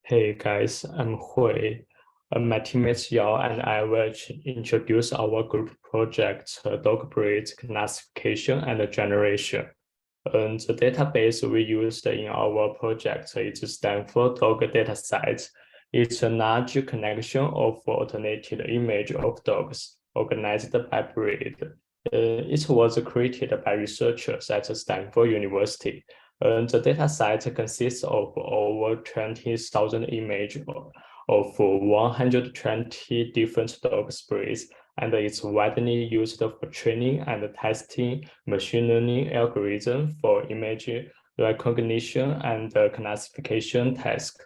Hey guys, I'm Hui. My teammates Yao and I will introduce our group project, dog breed classification and generation. And the database we used in our project is Stanford Dog Dataset. It's a large collection of alternated image of dogs organized by breed. It was created by researchers at Stanford University. And the dataset consists of over 20,000 images of 120 different dog breeds, and it's widely used for training and testing machine learning algorithms for image recognition and classification tasks.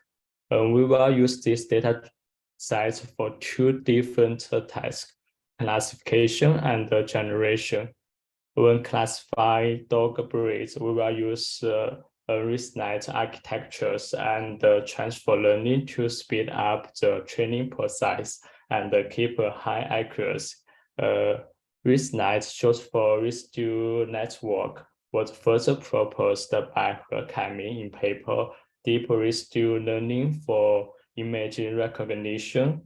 We will use this data sets for two different tasks, classification and generation. When classifying dog breeds, we will use ResNet architectures and transfer learning to speed up the training process and keep a high accuracy. ResNet, short for Residual Network, was first proposed by Kami in paper Deep Residual Learning for Image Recognition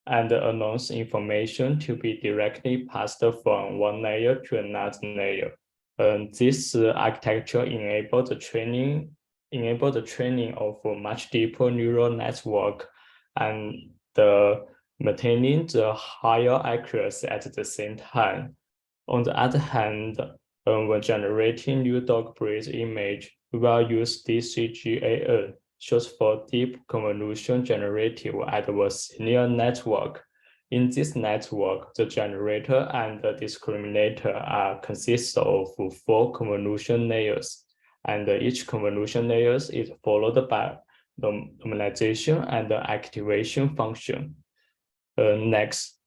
and allows information to be directly passed from one layer to another layer. This architecture enabled the training of a much deeper neural network and maintaining the higher accuracy at the same time. On the other hand, when generating new dog breed image, we will use DCGAN, short for Deep Convolution Generative Adversarial Network. In this network, the generator and the discriminator are consist of 4 convolution layers, and each convolution layer is followed by the normalization and the activation function. Next.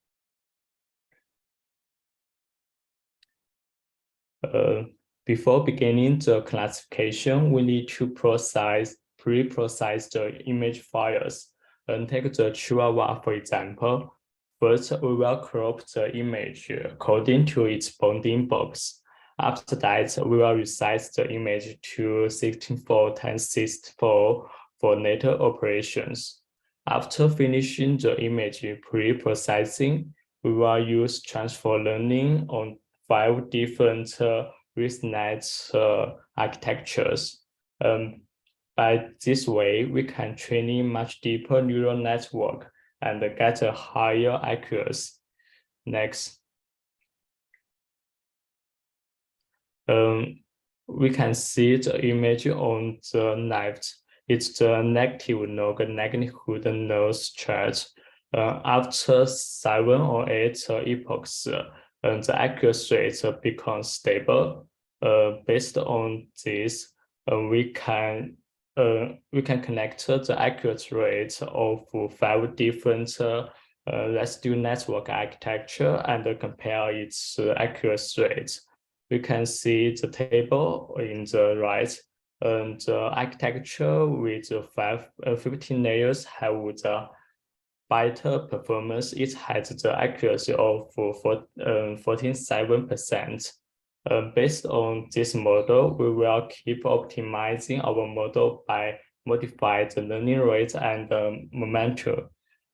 Before beginning the classification, we need to pre-process the image files. And take the Chihuahua, for example. First, we will crop the image according to its bounding box. After that, we will resize the image to 16:1064 for later operations. After finishing the image pre-processing, we will use transfer learning on 5 different ResNet architectures. By this way, we can train a much deeper neural network and get a higher accuracy. Next. We can see the image on the left. It's the negative log likelihood nose chart. After 7 or 8 epochs, the accuracy rate becomes stable. Based on this, we can connect the accuracy rate of 5 different residual network architecture and compare its accuracy rate. We can see the table in the right, and the architecture with 15 layers have the better performance. It has the accuracy of 47%. Based on this model, we will keep optimizing our model by modifying the learning rate and momentum.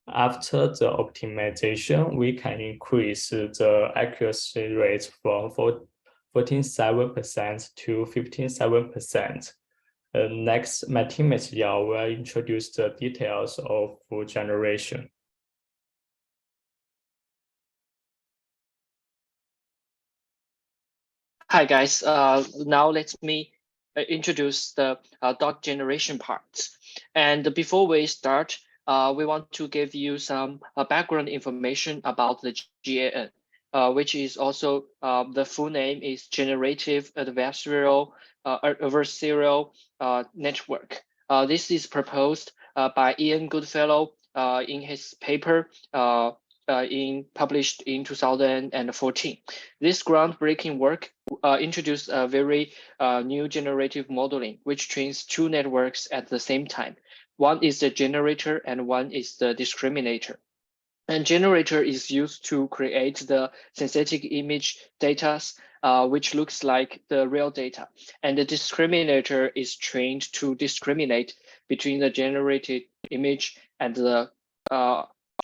After the optimization, we can increase the accuracy rate from 14.7% to 15.7%. Next, my teammate Yao will introduce the details of generation. Hi guys, now let me introduce the dot generation parts. And before we start, we want to give you some background information about the GAN, which is also the full name is Generative Adversarial Network. This is proposed by Ian Goodfellow in his paper published in 2014. This groundbreaking work introduced a very new generative modeling, which trains 2 networks at the same time. One is the generator and one is the discriminator. And generator is used to create the synthetic image data, which looks like the real data. And the discriminator is trained to discriminate between the generated image and the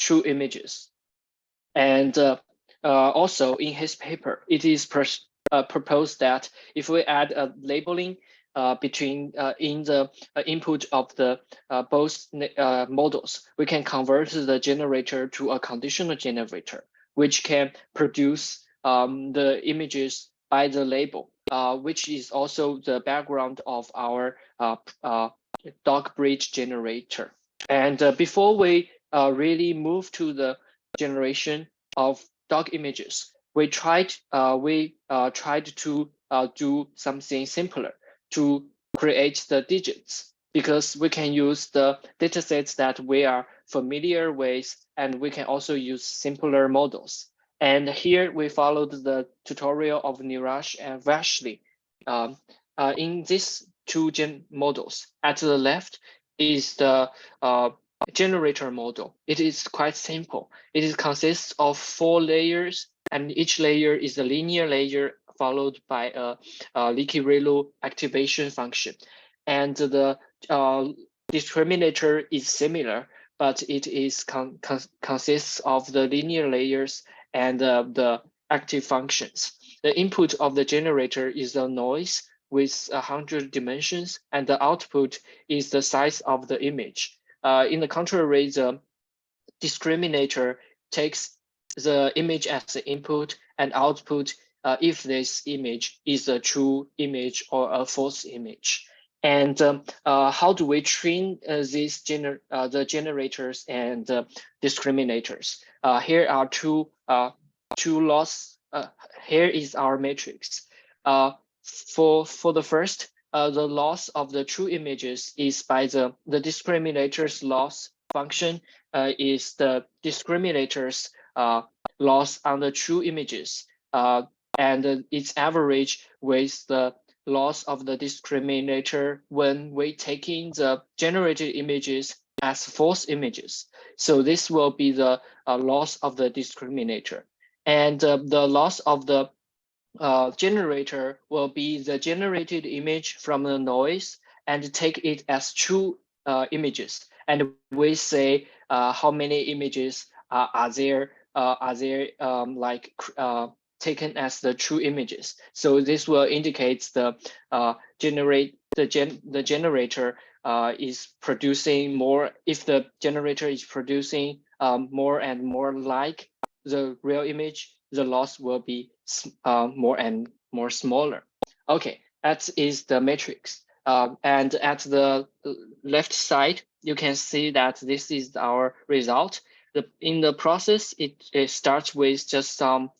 true images. And also in his paper, it is proposed that if we add a labeling between in the input of the both models, we can convert the generator to a conditional generator, which can produce the images by the label, which is also the background of our dog breed generator. And before we really move to the generation of dog images, we tried to do something simpler to create the digits, because we can use the datasets that we are familiar with, and we can also use simpler models. And here we followed the tutorial of Niraj and Vashley. In these two models, at the left is the generator model. It is quite simple. It consists of 4 layers, and each layer is a linear layer followed by a leaky ReLU activation function. And the discriminator is similar, but it is consists of the linear layers and the active functions. The input of the generator is a noise with 100 dimensions, and the output is the size of the image. In the contrary, the discriminator takes the image as the input and output if this image is a true image or a false image. And how do we train these the generators and discriminators? Here are two laws. Here is our matrix. For the first, the loss of the true images is by the discriminator's loss function is the discriminator's loss on the true images, and its average with the loss of the discriminator when we taking the generated images as false images. So this will be the loss of the discriminator. And the loss of the generator will be the generated image from the noise and take it as true images. And we say how many images are there taken as the true images. So this will indicate the generator is producing more. If the generator is producing more and more like the real image, the loss will be more and more smaller. Okay, that is the matrix. And at the left side, you can see that this is our result. In the process, it starts with just some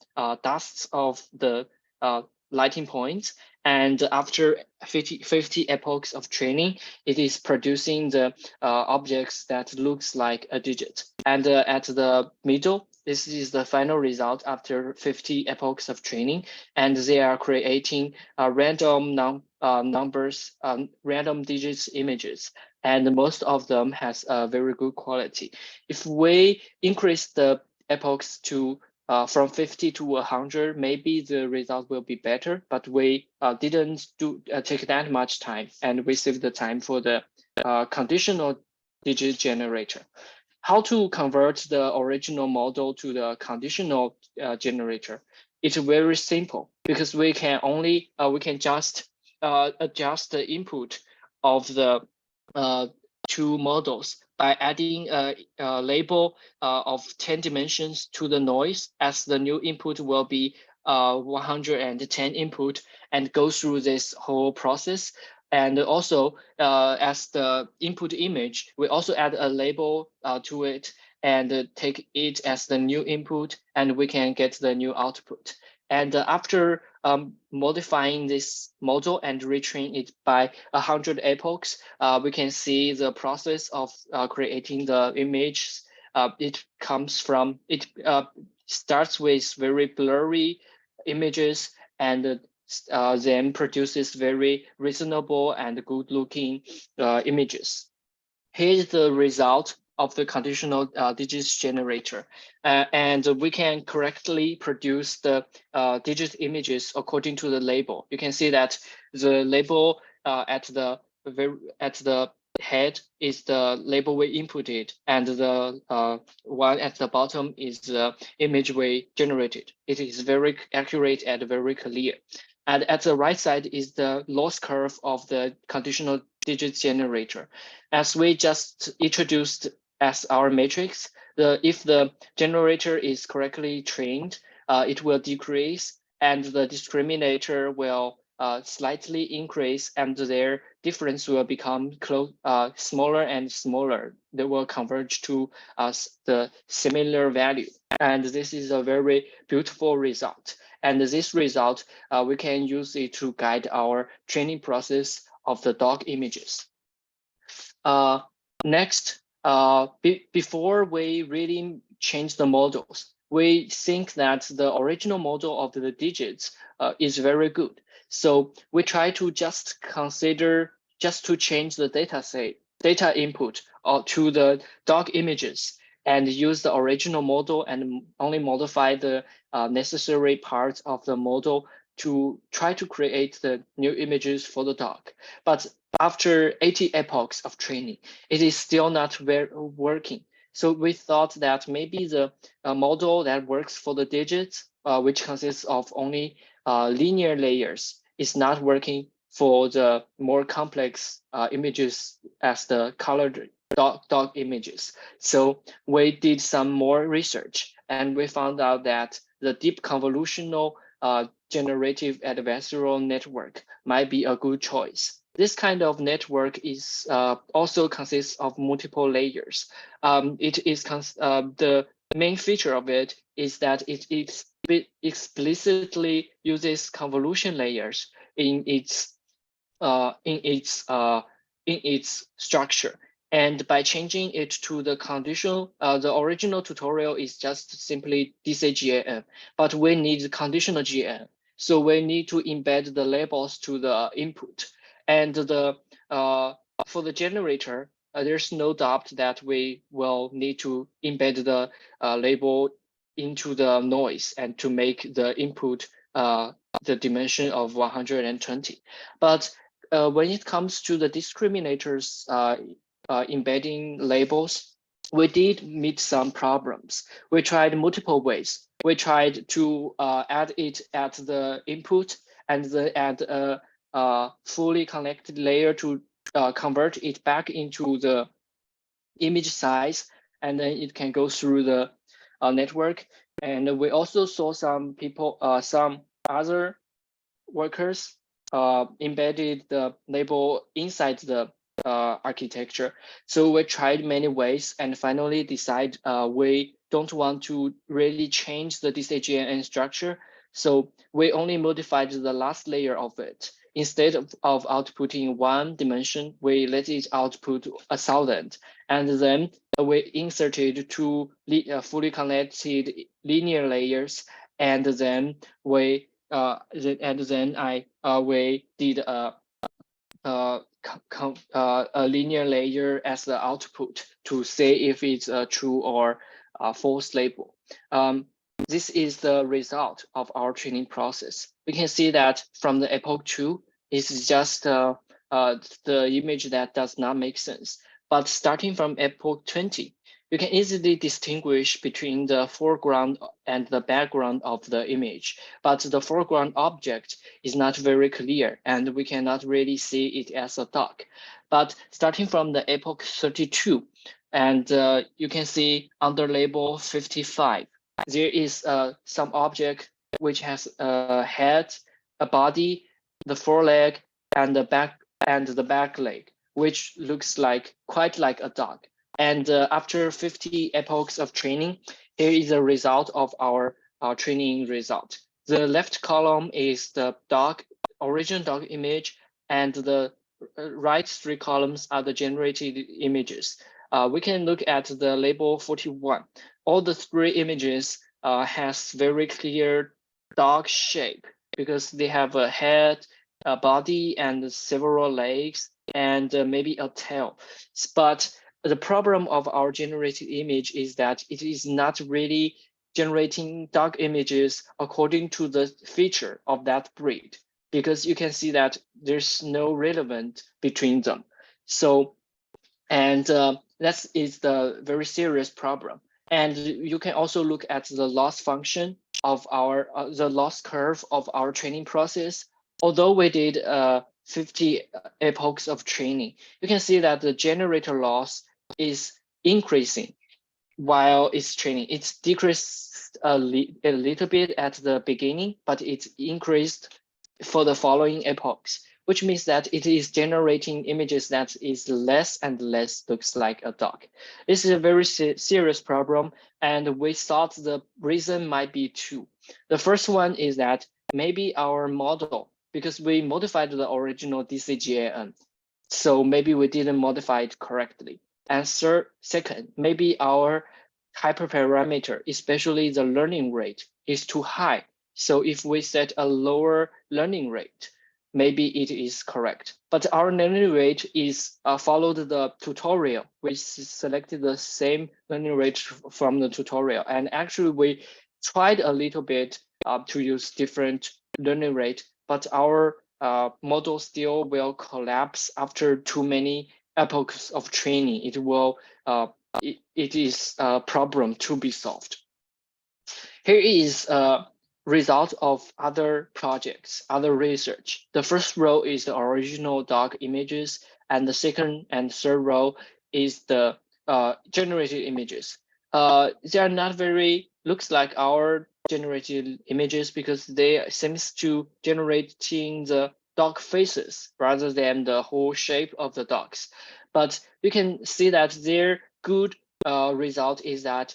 dusts of the lighting points. And after 50 epochs of training, it is producing the objects that looks like a digit. And at the middle, this is the final result after 50 epochs of training, and they are creating random numbers, random digits images, and most of them has a very good quality. If we increase the epochs to from 50 to 100, maybe the result will be better, but we didn't take that much time, and we saved the time for the conditional digit generator. How to convert the original model to the conditional generator? It's very simple, because we can only we can just adjust the input of the two models by adding a label of 10 dimensions to the noise, as the new input will be 110 input, and go through this whole process. And also, as the input image, we also add a label to it and take it as the new input, and we can get the new output. And after modifying this model and retrain it by 100 epochs, we can see the process of creating the image. It starts with very blurry images, and then produces very reasonable and good looking images. Here's the result of the conditional digits generator. And we can correctly produce the digit images according to the label. You can see that the label at the head is the label we inputted, and the one at the bottom is the image we generated. It is very accurate and very clear. And at the right side is the loss curve of the conditional digit generator. As we just introduced as our matrix, if the generator is correctly trained, it will decrease, and the discriminator will slightly increase, and their difference will become smaller and smaller. They will converge to the similar value. And this is a very beautiful result. And this result, we can use it to guide our training process of the dog images. Next, before we really change the models, we think that the original model of the digits is very good. So we try to just consider just to change the data input to the dog images, and use the original model and only modify the necessary parts of the model to try to create the new images for the dog. But after 80 epochs of training, it is still not working. So we thought that maybe the model that works for the digits, which consists of only linear layers, is not working for the more complex images as the colored dog images. So we did some more research, and we found out that the deep convolutional generative adversarial network might be a good choice. This kind of network is also consists of multiple layers. It is the main feature of it is that it explicitly uses convolution layers in its structure. And by changing it to the conditional, the original tutorial is just simply DCGAN, but we need conditional GAN. So we need to embed the labels to the input. And for the generator, there's no doubt that we will need to embed the label into the noise and to make the input the dimension of 120. But when it comes to the discriminators embedding labels, we did meet some problems. We tried multiple ways. We tried to add it at the input, and then add a fully connected layer to convert it back into the image size, and then it can go through the network. And we also saw some people, some other workers embedded the label inside the architecture. So we tried many ways, and finally decide we don't want to really change the DCGAN structure. So we only modified the last layer of it. Instead of outputting one dimension, we let it output 1,000. And then we inserted two fully connected linear layers. And then we we did a linear layer as the output to say if it's a true or a false label. This is the result of our training process. We can see that from the epoch 2, it's just the image that does not make sense. But starting from epoch 20, you can easily distinguish between the foreground and the background of the image, but the foreground object is not very clear, and we cannot really see it as a dog. But starting from the epoch 32, and you can see under label 55, there is some object which has a head, a body, the foreleg, and the back leg, which looks quite like a dog. And after 50 epochs of training, here is a result of our training result. The left column is the original dog image, and the right 3 columns are the generated images. We can look at the label 41. All the 3 images has very clear dog shape because they have a head, a body, and several legs, and maybe a tail. But the problem of our generated image is that it is not really generating dog images according to the feature of that breed, because you can see that there's no relevance between them. So And that is the very serious problem. And you can also look at the loss function of our, the loss curve of our training process. Although we did 50 epochs of training, you can see that the generator loss is increasing while it's training. It's decreased a little bit at the beginning, but it's increased for the following epochs, which means that it is generating images that is less and less looks like a dog. This is a very serious problem, and we thought the reason might be two. The first one is that maybe our model, because we modified the original DCGAN, so maybe we didn't modify it correctly. And second, maybe our hyperparameter, especially the learning rate, is too high. So if we set a lower learning rate, maybe it is correct. But our learning rate is followed the tutorial. We selected the same learning rate from the tutorial. And actually, we tried a little bit to use different learning rate, but our model still will collapse after too many epochs of training. It will it is a problem to be solved. Here is a result of other projects, other research. The first row is the original dog images, and the second and third row is the generated images. They are not very, looks like our generated images because they seems to generating the dog faces rather than the whole shape of the dogs. But you can see that their good result is that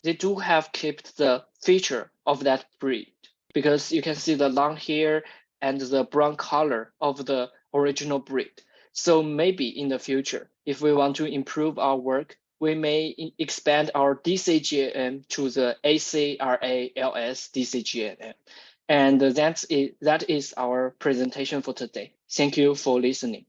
they do have kept the feature of that breed, because you can see the long hair and the brown color of the original breed. So maybe in the future, if we want to improve our work, we may expand our DCGAN to the ACRALS DCGAN. And that is our presentation for today. Thank you for listening.